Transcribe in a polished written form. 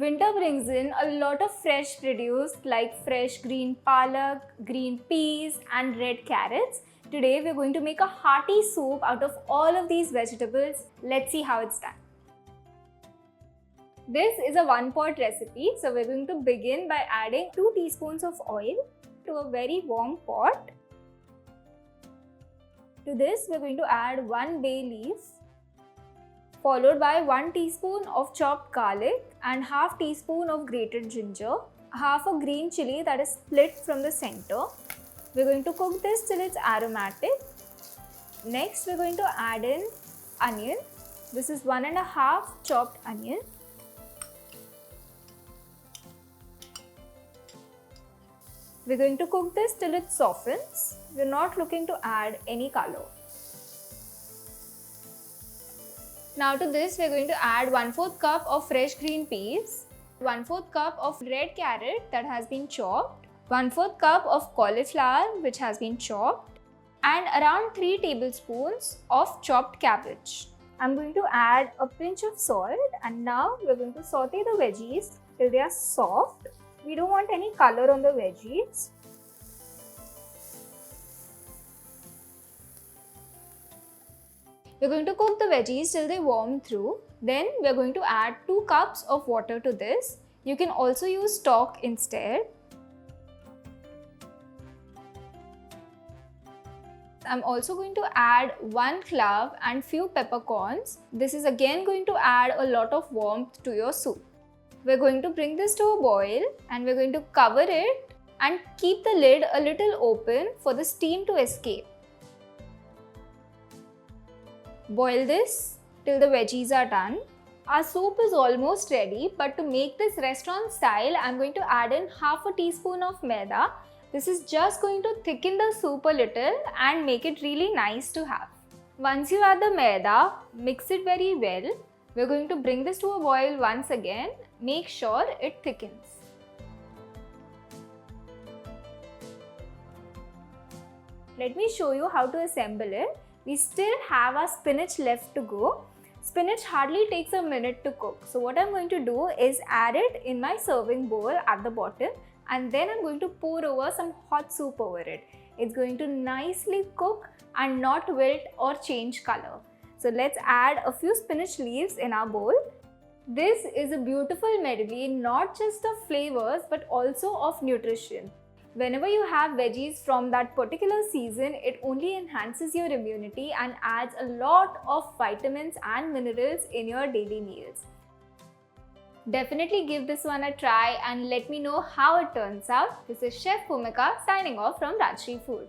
Winter brings in a lot of fresh produce like fresh green palak, green peas and red carrots. Today we're going to make a hearty soup out of all of these vegetables. Let's see how it's done. This is a one-pot recipe, so we're going to begin by adding 2 teaspoons of oil to a very warm pot. To this we're going to add 1 bay leaf, followed by 1 teaspoon of chopped garlic and half teaspoon of grated ginger, half a green chili that is split from the center. We're going to cook this till it's aromatic. Next we're going to add in onion. This is 1.5 chopped onion. We're going to cook this till it softens. We're not looking to add any color. Now to this we're going to add 1/4 cup of fresh green peas, 1/4 cup of red carrot that has been chopped, 1/4 cup of cauliflower which has been chopped, and around 3 tablespoons of chopped cabbage. I'm going to add a pinch of salt, and now we're going to saute the veggies till they are soft. We don't want any color on the veggies. We're going to cook the veggies till they warm through. Then we're going to add 2 cups of water to this. You can also use stock instead. I'm also going to add 1 clove and few peppercorns. This is again going to add a lot of warmth to your soup. We're going to bring this to a boil and we're going to cover it and keep the lid a little open for the steam to escape. Boil this till the veggies are done. Our soup is almost ready, but to make this restaurant style, I'm going to add in half a teaspoon of maida. This is just going to thicken the soup a little and make it really nice to have. Once you add the maida, mix it very well. We're going to bring this to a boil once again. Make sure it thickens. Let me show you how to assemble it. We still have our spinach left to go. Spinach hardly takes a minute to cook. So what I'm going to do is add it in my serving bowl at the bottom, and then I'm going to pour over some hot soup over it. It's going to nicely cook and not wilt or change color. So let's add a few spinach leaves in our bowl. This is a beautiful medley not just of flavors but also of nutrition. Whenever you have veggies from that particular season, it only enhances your immunity and adds a lot of vitamins and minerals in your daily meals. Definitely give this one a try and let me know how it turns out. This is Chef Bhumika signing off from Rajshri Food.